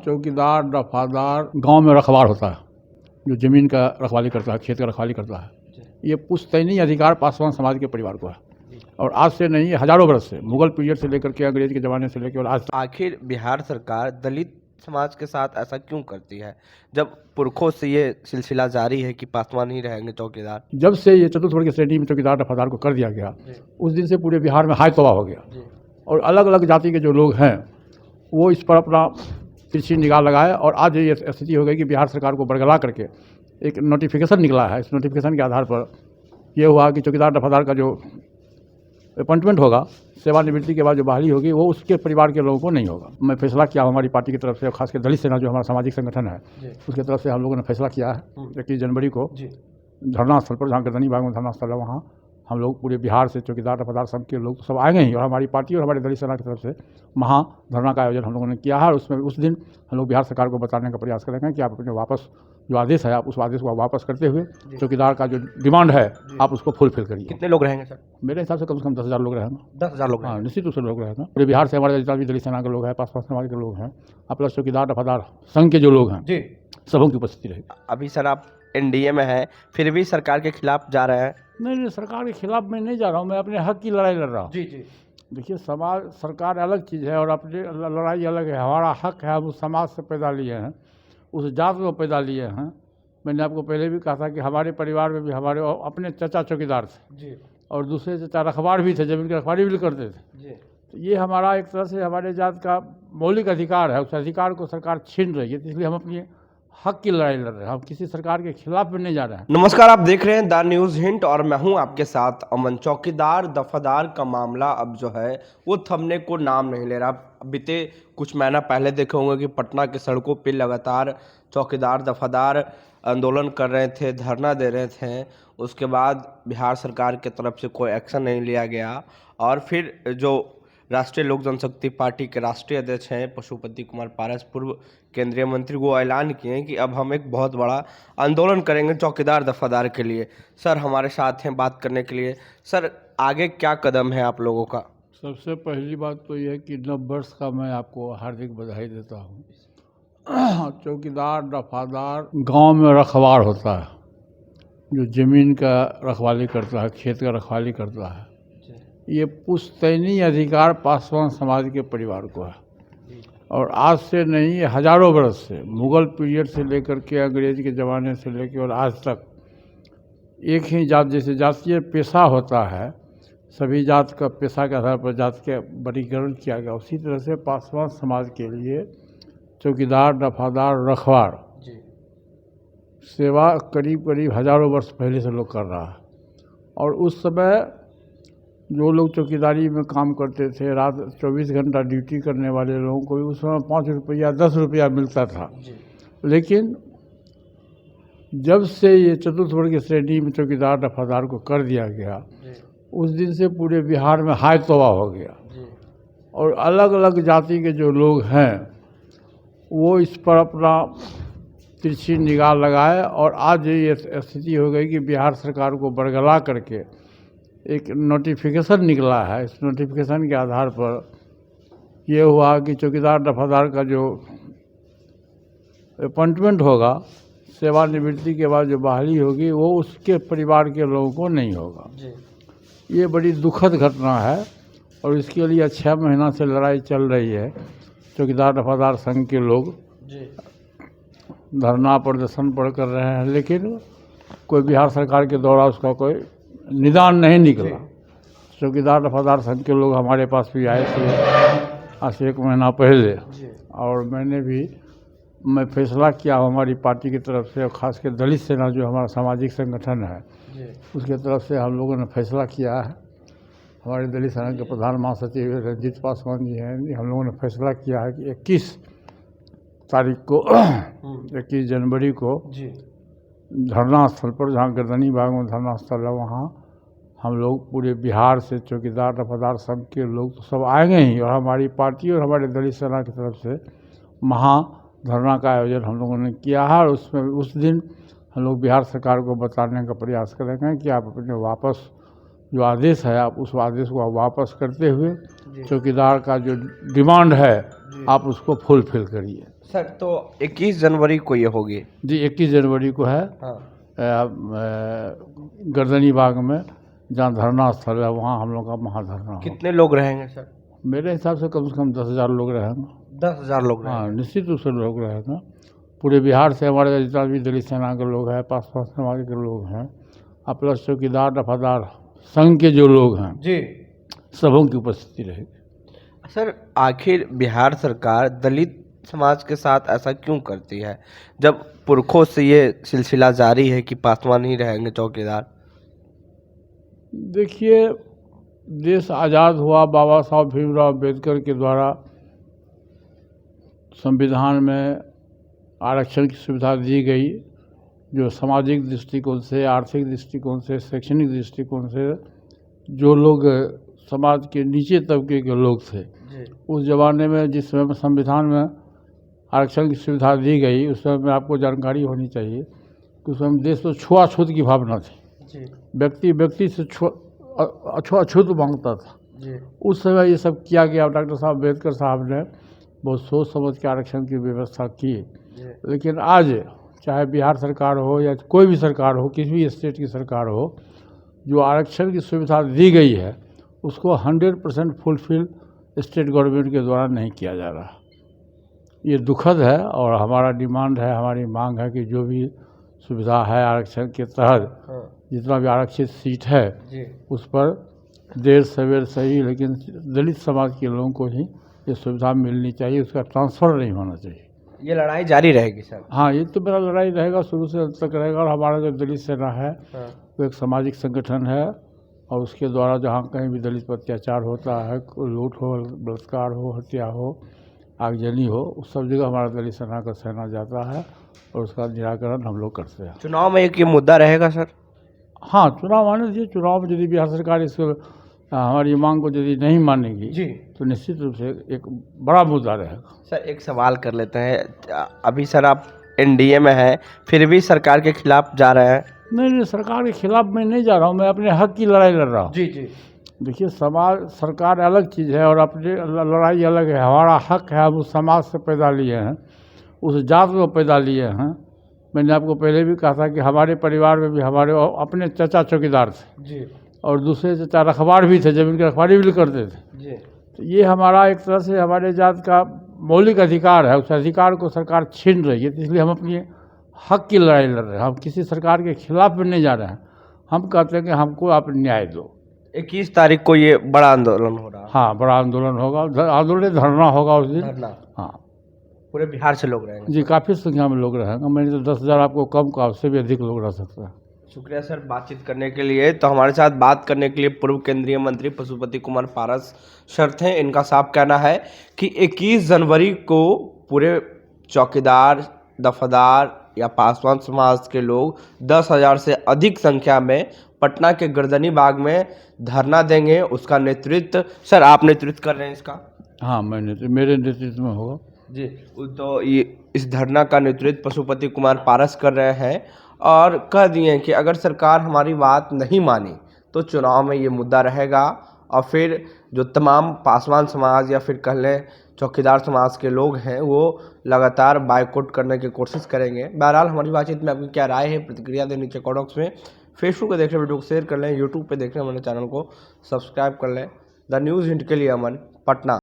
चौकीदार दफादार गांव में रखवार होता है, जो ज़मीन का रखवाली करता है, खेत का रखवाली करता है। ये पुश्तैनी अधिकार पासवान समाज के परिवार को है और आज से नहीं, हजारों वर्ष से, मुगल पीरियड से लेकर के अंग्रेज के ज़माने से लेकर और आज। आखिर बिहार सरकार दलित समाज के साथ ऐसा क्यों करती है, जब पुरखों से ये सिलसिला जारी है कि पासवान ही रहेंगे चौकीदार? जब से ये चतुर्थ वर्ग की श्रेणी में चौकीदार दफादार को कर दिया गया, उस दिन से पूरे बिहार में हाय तौबा हो गया और अलग अलग जाति के जो लोग हैं वो इस पर अपना तिरछी निगाह लगाए और आज ये स्थिति हो गई कि बिहार सरकार को बरगला करके एक नोटिफिकेशन निकला है। इस नोटिफिकेशन के आधार पर ये हुआ कि चौकीदार दफादार का जो अपॉइंटमेंट होगा, सेवानिवृत्ति के बाद जो बहाली होगी, वो उसके परिवार के लोगों को नहीं होगा। मैं फैसला किया हमारी पार्टी की तरफ से, खासकर दलित सेना जो हमारा सामाजिक संगठन है उसकी तरफ से हम लोगों ने फैसला किया है 21 जनवरी को धरना स्थल पर, जहाँ गर्दनी बाग में धरना स्थल है, वहाँ हम लोग पूरे बिहार से चौकीदार दफादार संघ के लोग तो सब आएंगे ही और हमारी पार्टी और हमारे दलित सेना की तरफ से महा धरना का आयोजन हम लोगों ने किया है। और उसमें उस दिन हम लोग बिहार सरकार को बताने का प्रयास करेंगे कि आप अपने वापस जो आदेश है, आप उस आदेश को वापस करते हुए चौकीदार का जो डिमांड है आप उसको फुलफिल करिए। कितने लोग रहेंगे सर? मेरे हिसाब से कम 10,000 लोग रहेंगे। 10,000 लोग? हाँ, निश्चित रूप से लोग रहेंगे। पूरे बिहार से हमारे जितना भी दलित सेना के लोग हैं, पासवान समाज के लोग हैं, और प्लस चौकीदार दफादार संघ के जो लोग हैं जी, सबों की उपस्थिति रहेगी। अभी सर आप एनडीए में हैं, फिर भी सरकार के खिलाफ जा रहे हैं? नहीं, सरकार के खिलाफ मैं नहीं जा रहा हूँ, मैं अपने हक की लड़ाई लड़ रहा हूँ। जी जी। देखिए, समाज सरकार अलग चीज़ है और अपनी लड़ाई अलग है। हमारा हक है, हम उस समाज से पैदा लिए हैं, उस जात में पैदा लिए हैं। मैंने आपको पहले भी कहा था कि हमारे परिवार में भी हमारे अपने चचा चौकीदार थे जी, और दूसरे चचा रखवार भी थे, जमीन की रखवारी भी करते थे जी। तो ये हमारा एक तरह से हमारे जात का मौलिक अधिकार है, उस अधिकार को सरकार छीन रही है। इसलिए हम अपनी हक की लड़ाई लड़ रहे हैं, हम किसी सरकार के खिलाफ में नहीं जा रहे हैं। नमस्कार, आप देख रहे हैं द न्यूज़ हिंट और मैं हूं आपके साथ अमन। चौकीदार दफादार का मामला अब जो है वो थमने को नाम नहीं ले रहा। बीते कुछ महीना पहले देखे होंगे कि पटना की सड़कों पर लगातार चौकीदार दफादार आंदोलन कर रहे थे, धरना दे रहे थे। उसके बाद बिहार सरकार की तरफ से कोई एक्शन नहीं लिया गया और फिर जो राष्ट्रीय लोक जनशक्ति पार्टी के राष्ट्रीय अध्यक्ष हैं पशुपति कुमार पारस, पूर्व केंद्रीय मंत्री, वो ऐलान किए हैं कि अब हम एक बहुत बड़ा आंदोलन करेंगे चौकीदार दफादार के लिए। सर हमारे साथ हैं बात करने के लिए। सर आगे क्या कदम है आप लोगों का? सबसे पहली बात तो यह है कि नव वर्ष का मैं आपको हार्दिक बधाई देता हूँ। चौकीदार दफादार गांव में रखवार होता है, जो ज़मीन का रखवाली करता है, खेत का रखवाली करता है। ये पुश्तैनी अधिकार पासवान समाज के परिवार को है और आज से नहीं, ये हजारों वर्ष से, मुगल पीरियड से लेकर के अंग्रेज के ज़माने से लेकर और आज तक एक ही जात, जैसे जातीय पेशा होता है, सभी जात का पेशा के आधार पर जात के वर्गीकरण किया गया, उसी तरह से पासवान समाज के लिए चौकीदार दफादार रखवार सेवा करीब करीब हजारों वर्ष पहले से लोग कर रहा है। और उस समय जो लोग चौकीदारी में काम करते थे, रात 24 घंटा ड्यूटी करने वाले लोगों को भी उस समय 5 रुपया 10 रुपया मिलता था। लेकिन जब से ये चतुर्थ वर्ग की श्रेणी में चौकीदार दफादार को कर दिया गया, उस दिन से पूरे बिहार में हाय तौबा हो गया और अलग अलग जाति के जो लोग हैं वो इस पर अपना तिरछी निगाह लगाए और आज ये स्थिति हो गई कि बिहार सरकार को बरगला करके एक नोटिफिकेशन निकला है। इस नोटिफिकेशन के आधार पर ये हुआ कि चौकीदार दफादार का जो अपॉइंटमेंट होगा, सेवानिवृत्ति के बाद जो बहाली होगी, वो उसके परिवार के लोगों को नहीं होगा। ये बड़ी दुखद घटना है और इसके लिए 6 महीना से लड़ाई चल रही है। चौकीदार दफादार संघ के लोग धरना प्रदर्शन पर कर रहे हैं, लेकिन कोई बिहार सरकार के द्वारा उसका कोई निदान नहीं निकला। चौकीदार दफादार संघ के लोग हमारे पास भी आए थे आज से 1 महीना पहले और मैं फैसला किया हमारी पार्टी की तरफ से, और खासकर दलित सेना जो हमारा सामाजिक संगठन है उसके तरफ से हम लोगों ने फैसला किया है। हमारे दलित सेना के प्रधान महासचिव रंजीत पासवान जी हैं, हम लोगों ने फैसला किया है कि 21 तारीख को 21 जनवरी को धरना स्थल पर, जहाँ गर्दनी बाग में धरना स्थल है, वहाँ हम लोग पूरे बिहार से चौकीदार दफादार संघ के लोग तो सब आएंगे ही और हमारी पार्टी और हमारे दलित सेना की तरफ से महा धरना का आयोजन हम लोगों ने किया है। और उसमें उस दिन हम लोग बिहार सरकार को बताने का प्रयास करेंगे कि आप अपने वापस जो आदेश है, आप उस आदेश को वापस करते हुए चौकीदार का जो डिमांड है आप उसको फुलफिल करिए। सर तो 21 जनवरी को ये होगी। जी 21 जनवरी को है हाँ। गर्दनी बाग में, जहाँ धरना स्थल है वहाँ हम लोग का महाधरना हो। कितने लोग रहेंगे सर? मेरे हिसाब से कम 10,000 लोग रहेंगे। 10,000 लोग हाँ रहेंगे। निश्चित रूप से लोग रहेंगे। पूरे बिहार से हमारे जितना भी दलित सेना के लोग हैं, पासवान समाज के लोग हैं, और प्लस चौकीदार दफादार संघ के जो लोग हैं, जी सबों की उपस्थिति रहेगी। सर, आखिर बिहार सरकार दलित समाज के साथ ऐसा क्यों करती है, जब पुरखों से ये सिलसिला जारी है कि पासवान ही रहेंगे चौकीदार? देखिए, देश आज़ाद हुआ बाबा साहब भीमराव अम्बेडकर के द्वारा, संविधान में आरक्षण की सुविधा दी गई, जो सामाजिक दृष्टिकोण से, आर्थिक दृष्टिकोण से, शैक्षणिक दृष्टिकोण से जो लोग समाज के नीचे तबके के लोग थे, उस ज़माने में जिस समय संविधान में आरक्षण की सुविधा दी गई, उस समय में आपको जानकारी होनी चाहिए कि उस समय देश में छुआछूत की भावना थी। व्यक्ति से अछूत मांगता था। उस समय ये सब किया गया। डॉक्टर साहब अम्बेडकर साहब ने बहुत सोच समझ के आरक्षण की व्यवस्था की। लेकिन आज चाहे बिहार सरकार हो या कोई भी सरकार हो, किसी भी स्टेट की सरकार हो, जो आरक्षण की सुविधा दी गई है उसको 100% फुलफिल स्टेट गवर्नमेंट के द्वारा नहीं किया जा रहा। ये दुखद है और हमारा डिमांड है, हमारी मांग है कि जो भी सुविधा है आरक्षण के तहत, जितना भी आरक्षित सीट है उस पर देर सवेर सही, लेकिन दलित समाज के लोगों को ही ये सुविधा मिलनी चाहिए, उसका ट्रांसफ़र नहीं होना चाहिए। ये लड़ाई जारी रहेगी सर? हाँ, ये तो मेरा लड़ाई रहेगा, शुरू से अंत तक रहेगा। और हमारा जो दलित सेना है वो एक सामाजिक संगठन है, और उसके द्वारा जहाँ कहीं भी दलित पर अत्याचार होता है, लूट हो, बलात्कार हो, हत्या हो, आगजनी हो, उस सब जगह हमारा दलित सेना का सेना जाता है और उसका निराकरण हम लोग करते हैं। चुनाव में एक ये मुद्दा रहेगा सर? हाँ, चुनाव आने दीजिए। चुनाव में यदि बिहार सरकार इसको हमारी मांग को यदि नहीं मानेगी तो निश्चित रूप से एक बड़ा मुद्दा रहेगा। सर एक सवाल कर लेते हैं, अभी सर आप एनडीए में हैं, फिर भी सरकार के खिलाफ जा रहे हैं? नहीं, सरकार के खिलाफ मैं नहीं जा रहा हूँ, मैं अपने हक की लड़ाई लड़ रहा हूँ। जी। देखिए, समाज सरकार अलग चीज़ है और अपनी लड़ाई अलग है। हमारा हक है, हम उस समाज से पैदा लिए हैं, उस जात में पैदा लिए हैं। मैंने आपको पहले भी कहा था कि हमारे परिवार में भी हमारे अपने चाचा चौकीदार थे जी। और दूसरे चाचा रखवार भी थे, जमीन की रखवारी भी करते थे जी। तो ये हमारा एक तरह से हमारे जात का मौलिक अधिकार है, उस अधिकार को सरकार छीन रही है। तो इसलिए हम अपनी हक की लड़ाई लड़ रहे हैं। हम किसी सरकार के खिलाफ में नहीं जा रहे हैं, हम कहते हैं कि हमको आप न्याय दो। 21 तारीख को ये बड़ा आंदोलन हो रहा है? हाँ, बड़ा आंदोलन होगा, आंदोलन धरना होगा उस दिन। धरना? हाँ, पूरे बिहार से लोग रहेंगे? जी, काफ़ी संख्या में लोग रहेंगे। मैंने तो 10,000 आपको कम कहा, उससे भी अधिक लोग रह सकते हैं। शुक्रिया सर बातचीत करने के लिए। तो हमारे साथ बात करने के लिए पूर्व केंद्रीय मंत्री पशुपति कुमार पारस सर थे। इनका साफ कहना है कि 21 जनवरी को पूरे चौकीदार, दफादार या पासवान समाज के लोग 10,000 से अधिक संख्या में पटना के गर्दनी बाग में धरना देंगे। उसका नेतृत्व सर आप नेतृत्व कर रहे हैं इसका? हाँ, मेरे नेतृत्व में होगा जी। तो ये इस धरना का नेतृत्व पशुपति कुमार पारस कर रहे हैं और कह दिए कि अगर सरकार हमारी बात नहीं मानी तो चुनाव में ये मुद्दा रहेगा और फिर जो तमाम पासवान समाज या फिर कह लें चौकीदार समाज के लोग हैं वो लगातार बायकॉट करने की कोशिश करेंगे। बहरहाल हमारी बातचीत में आपकी क्या राय है, प्रतिक्रिया दें नीचे कमेंट बॉक्स में। फेसबुक पे देख रहे वीडियो को शेयर कर लें, यूट्यूब पे देख रहे हमारे चैनल को सब्सक्राइब कर लें। द न्यूज़ हिंट के लिए अमन, पटना।